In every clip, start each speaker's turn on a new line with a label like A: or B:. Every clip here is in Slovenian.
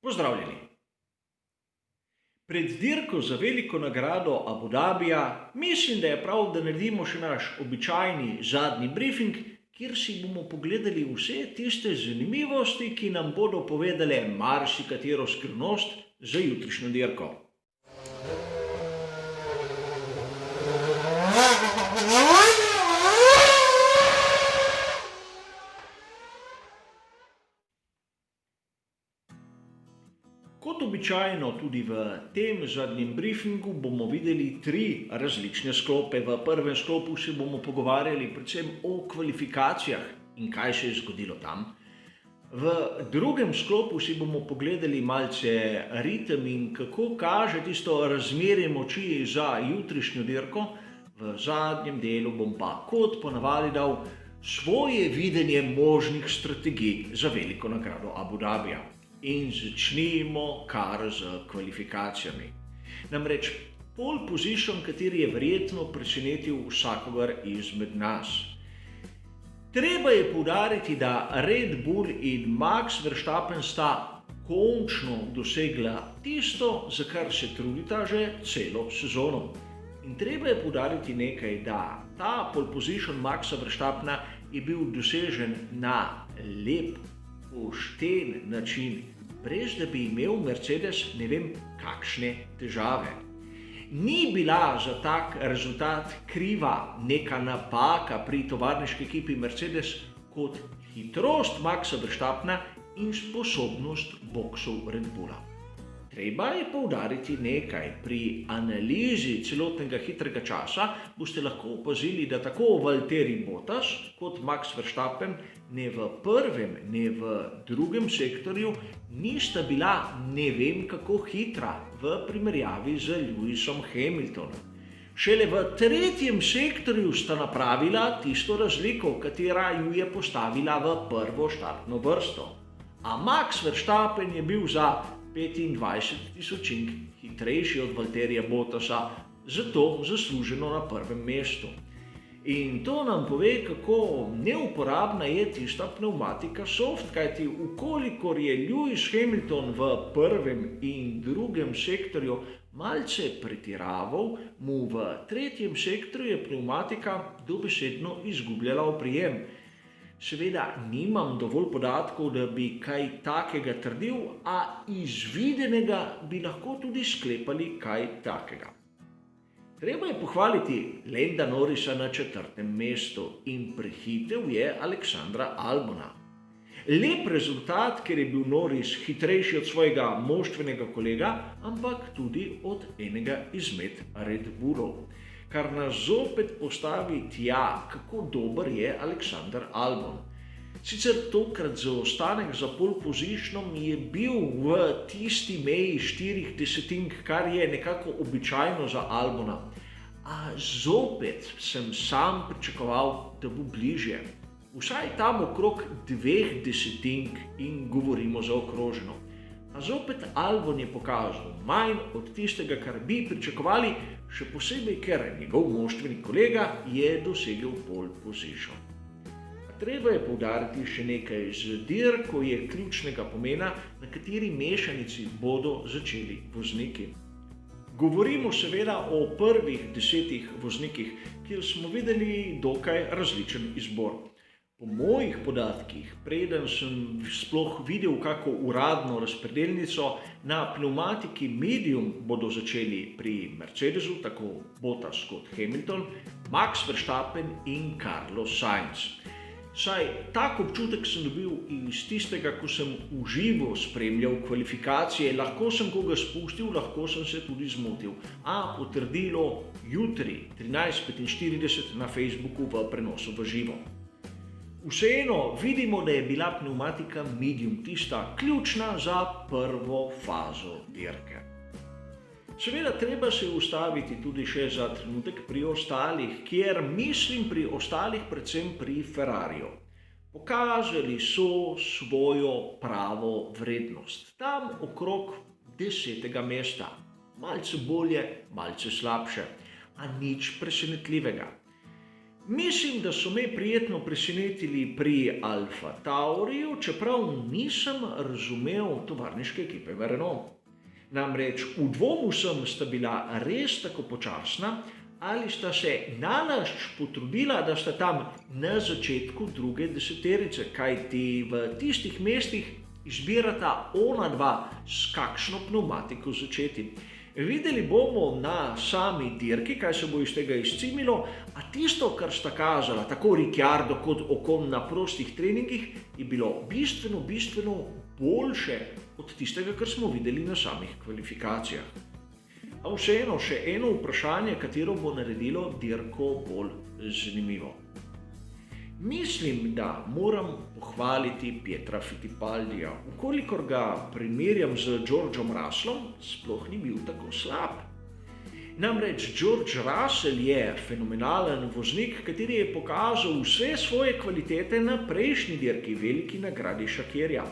A: Pozdravljeni. Pred dirko za veliko nagrado Abu Dabija mislim, da je prav, da naredimo še naš običajni zadnji briefing, kjer si bomo pogledali vse tiste zanimivosti, ki nam bodo povedale marsikatero skrivnost za jutrišnjo dirko. Kot običajno tudi v tem zadnjem briefingu bomo videli 3 različne sklope. V prvem sklopu se bomo pogovarjali predvsem o kvalifikacijah in kaj se je zgodilo tam. V drugem sklopu si bomo pogledali malce ritem in kako kaže tisto razmerje moči za jutrišnjo dirko. V zadnjem delu bom pa kot ponavadi dal svoje videnje možnih strategij za veliko nagrado Abu Dabija. In začnimo kar z kvalifikacijami. Namreč pole position, kateri je verjetno presenetil vsakogar izmed nas. Treba je poudariti, da Red Bull in Max Verstappen sta končno dosegla tisto, za kar se trudita že celo sezono. In treba je poudariti nekaj, da ta pole position Maxa Verstappena je bil dosežen na lep, pošten način, brez da bi imel Mercedes ne vem kakšne težave. Ni bila za tak rezultat kriva neka napaka pri tovarniški ekipi Mercedes kot hitrost Maxa Verstappena in sposobnost boksov Red Bulla. Treba je poudariti nekaj, pri analizi celotnega hitrega časa boste lahko opazili, da tako Valtteri Bottas kot Max Verstappen ne v prvem, ne v drugem sektorju nista bila ne vem kako hitra v primerjavi z Lewisom Hamiltonom. Šele v tretjem sektorju sta napravila tisto razliko, katera ju je postavila v prvo štartno vrsto. A Max Verstappen je bil za 25 tisočink hitrejši od Valtterija Bottasa, zato zasluženo na prvem mestu. In to nam pove, kako neuporabna je tista pneumatika soft, kajti ukolikor je Lewis Hamilton v prvem in drugem sektorju malce pretiraval, mu v tretjem sektorju je pneumatika dobesedno izgubljala oprijem. Seveda nimam dovolj podatkov, da bi kaj takega trdil, a iz videznega bi lahko tudi sklepali kaj takega. Treba je pohvaliti Landa Norrisa na 4. mestu in prehitev je Alexandra Albona. Lep rezultat, ker je bil Norris hitrejši od svojega moštvenega kolega, ampak tudi od enega izmed Red Bullov. Kar nas zopet postavi tja, kako dober je Alexander Albon. Sicer tokrat zaostanek za pole positionom je bil v tisti meji 4 desetink, kar je nekako običajno za Albona. A zopet sem sam pričakoval, da bo bližje. Vsaj tam okrog 2 desetink in govorimo zaokroženo. A zopet Albon je pokazal manj od tistega, kar bi pričakovali, še posebej, ker njegov moštveni kolega je dosegel pole position. Treba je poudariti še nekaj, z dirko je ključnega pomena, na kateri mešanici bodo začeli vozniki. Govorimo seveda o prvih 10 voznikih, kjer smo videli dokaj različen izbor. Po mojih podatkih, preden sem sploh videl kako uradno razpredelnico, na pneumatiki medium bodo začeli pri Mercedesu, tako Bottas kot Hamilton, Max Verstappen in Carlos Sainz. Saj tak občutek sem dobil iz tistega, ko sem v živo spremljal kvalifikacije, lahko sem koga spustil, lahko sem se tudi zmotil. A potrdilo jutri 13:45 na Facebooku v prenosu v živo. Vseeno vidimo, da je bila pneumatika medium tista ključna za prvo fazo dirke. Seveda treba se ustaviti tudi še za trenutek pri ostalih, kjer mislim pri ostalih predvsem pri Ferrariju. Pokazali so svojo pravo vrednost, tam okrog 10. mesta. Malce bolje, malce slabše, a nič presenetljivega. Mislim, da so me prijetno presenetili pri Alfa Tauriju, čeprav nisem razumel tovarniške ekipe Renault. Namreč v dvomu sem, sta bila res tako počasna, ali sta se nalašč potrudila, da sta tam na začetku druge deseterice, kajti v tistih mestih izbirata ona dva, s kakšno pneumatiko začeti. Videli bomo na sami dirki, kaj se bo iz tega izcimilo, a tisto, kar sta kazala tako Ricciardo kot Ocon na prostih treningih, je bilo bistveno boljše od tistega, kar smo videli na samih kvalifikacijah. A vseeno še eno vprašanje, katero bo naredilo dirko bolj zanimivo. Mislim, da moram pohvaliti Pietra Fittipaldija. Vkolikor ga primerjam z Georgeom Russellom, sploh ni bil tako slab. Namreč George Russell je fenomenalen voznik, kateri je pokazal vse svoje kvalitete na prejšnji dirki, veliki nagradi Šakirja.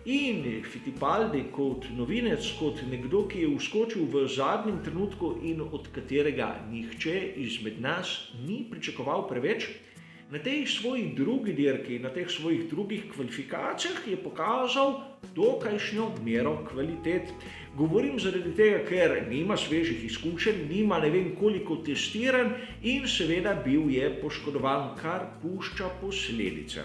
A: In Fittipaldi kot novinec, kot nekdo, ki je vskočil v zadnjem trenutku in od katerega nihče izmed nas ni pričakoval preveč, na tej svoji drugi dirki, na teh svojih drugih kvalifikacijah je pokazal dokajšnjo mero kvalitet. Govorim zaradi tega, ker nima svežih izkušenj, nima ne vem koliko testiranj in seveda bil je poškodovan, kar pušča posledice.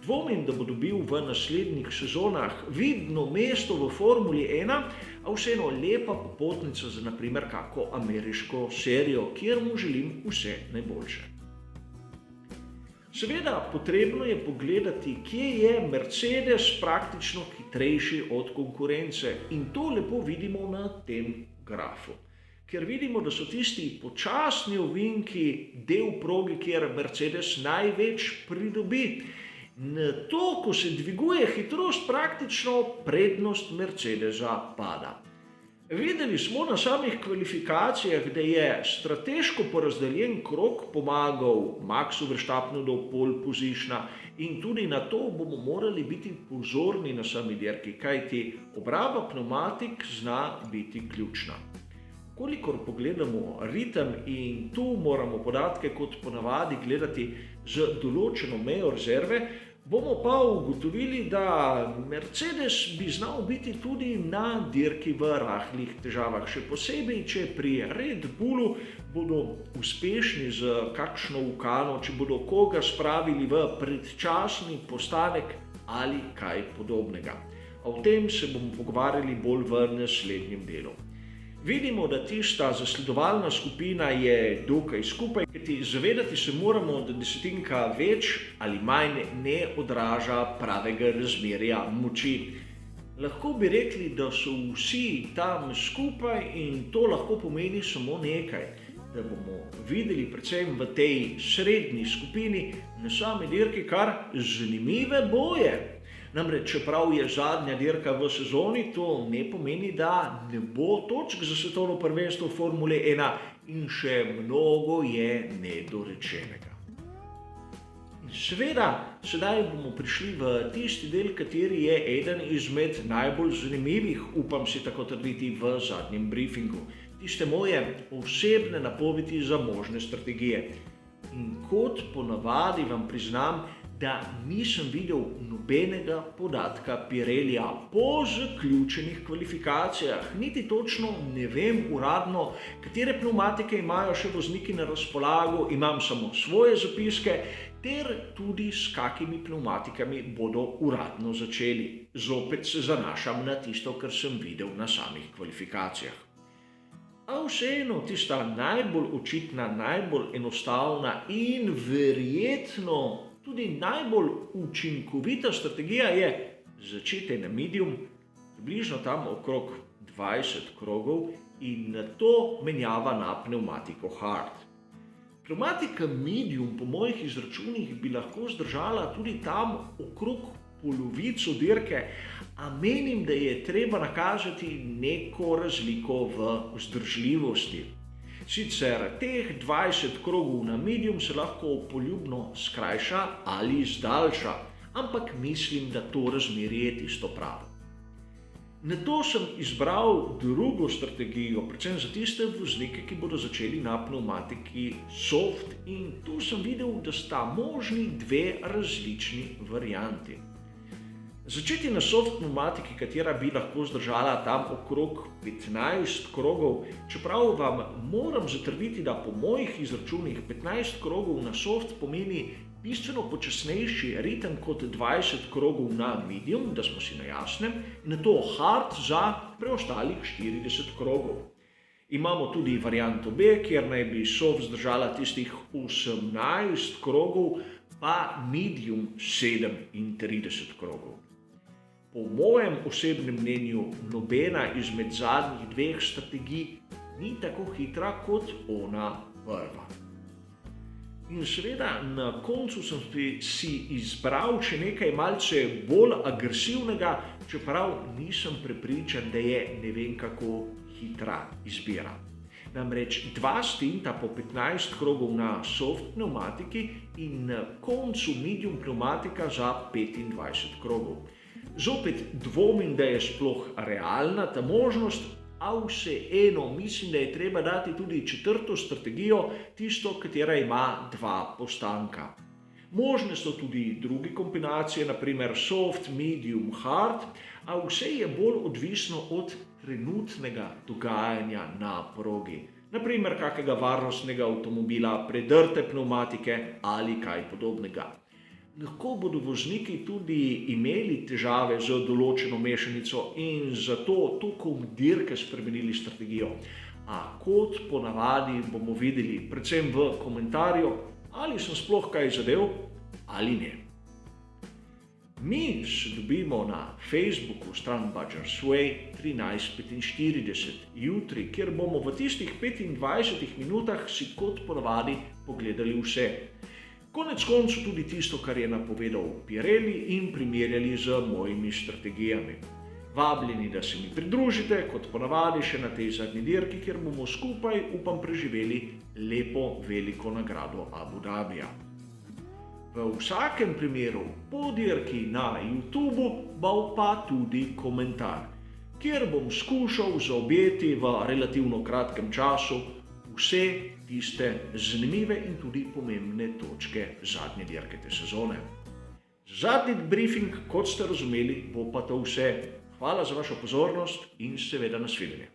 A: Dvomim, da bo dobil v naslednjih sezonah vidno mesto v Formuli 1, a vseeno lepa popotnica za naprimer kako ameriško serijo, kjer mu želim vse najboljše. Seveda, potrebno je pogledati, kje je Mercedes praktično hitrejši od konkurence in to lepo vidimo na tem grafu. Ker vidimo, da so tisti počasni ovinki del proge, kjer Mercedes največ pridobi. Na to, ko se dviguje hitrost, praktično prednost Mercedesa pada. Videli smo na samih kvalifikacijah, da je strateško porazdeljen krog pomagal Maxu Verstappenu do pole positiona in tudi na to bomo morali biti pozorni na sami dirki, kajti obraba pneumatik zna biti ključna. Kolikor pogledamo ritem in tu moramo podatke kot ponavadi gledati z določeno mejo rezerve, bomo pa ugotovili, da Mercedes bi znal biti tudi na dirki v rahlih težavah. Še posebej, če pri Red Bullu bodo uspešni z kakšno ukano, če bodo koga spravili v predčasni postanek ali kaj podobnega. O tem se bomo pogovarjali bolj v naslednjem delu. Vidimo, da tista zasledovalna skupina je dokaj skupaj, kajti zavedati se moramo, da desetinka več ali manj ne odraža pravega razmerja moči. Lahko bi rekli, da so vsi tam skupaj in to lahko pomeni samo nekaj, da bomo videli predvsem v tej srednji skupini na sami dirki kar zanimive boje. Namreč, čeprav je zadnja dirka v sezoni, to ne pomeni, da ne bo točk za svetovno prvenstvo Formule 1 in še mnogo je nedorečenega. Seveda, sedaj bomo prišli v tisti del, kateri je eden izmed najbolj zanimivih, upam si tako trditi, v zadnjem briefingu. Tiste moje osebne napovedi za možne strategije. In kot ponavadi vam priznam, da nisem videl nobenega podatka Pirellija po zaključenih kvalifikacijah. Niti točno ne vem uradno, katere pneumatike imajo še vozniki na razpolago, imam samo svoje zapiske, ter tudi s kakimi pneumatikami bodo uradno začeli. Zopet se zanašam na tisto, kar sem videl na samih kvalifikacijah. A vseeno tista najbolj očitna, najbolj enostavna in verjetno tudi najbolj učinkovita strategija je začeti na medium, približno tam okrog 20 krogov in nato menjava na pneumatiko hard. Pneumatika medium po mojih izračunih bi lahko zdržala tudi tam okrog polovico dirke, a menim, da je treba nakazati neko razliko v vzdržljivosti. Sicer teh 20 krogov na medium se lahko poljubno skrajša ali zdaljša, ampak mislim, da to razmerje je tisto pravo. Na to sem izbral drugo strategijo, predvsem za tiste voznike, ki bodo začeli na pnevmatiki soft, in tu sem videl, da sta možni dve različni varianti. Začeti na soft pnevmatiki, katera bi lahko zdržala tam okrog 15 krogov, čeprav vam moram zatrditi, da po mojih izračunih 15 krogov na soft pomeni bistveno počasnejši ritem kot 20 krogov na medium, da smo si na jasnem, in na to hard za preostalih 40 krogov. Imamo tudi varianto B, kjer naj bi soft zdržala tistih 18 krogov, pa medium 37 krogov. Po mojem osebnem mnenju nobena izmed zadnjih dveh strategij ni tako hitra kot ona prva. In seveda na koncu sem si izbral še nekaj malce bolj agresivnega, čeprav nisem prepričan, da je ne vem kako hitra izbira. Namreč 2 stinta po 15 krogov na soft pnevmatiki in na koncu medium pnevmatika za 25 krogov. Zopet dvomim, da je sploh realna ta možnost, a vseeno mislim, da je treba dati tudi četrto strategijo, tisto, katera ima 2 postanka. Možne so tudi druge kombinacije, naprimer soft, medium, hard, a vse je bolj odvisno od trenutnega dogajanja na progi. Naprimer kakega varnostnega avtomobila, predrte pnevmatike ali kaj podobnega. Lahko bodo vozniki tudi imeli težave z določeno mešanico in zato tokom dirke spremenili strategijo. A kot ponavadi bomo videli predvsem v komentarju, ali sem sploh kaj zadev ali ne. Mi se dobimo na Facebooku stran Badger's Way 13:45 jutri, kjer bomo v tistih 25 minutah si kot ponavadi pogledali vse. Konec koncu tudi tisto, kar je napovedal Pirelli, in primerjali z mojimi strategijami. Vabljeni, da se mi pridružite, kot ponavadi še na tej zadnji dirki, kjer bomo skupaj, upam, preživeli lepo veliko nagrado Abu Dhabija. V vsakem primeru po dirki na YouTubu bo pa tudi komentar, kjer bom skušal zaobjeti v relativno kratkem času vse tiste zanimive in tudi pomembne točke zadnje dirke te sezone. Zadnji briefing, kot ste razumeli, bo pa to vse. Hvala za vašo pozornost in seveda nasvidenje.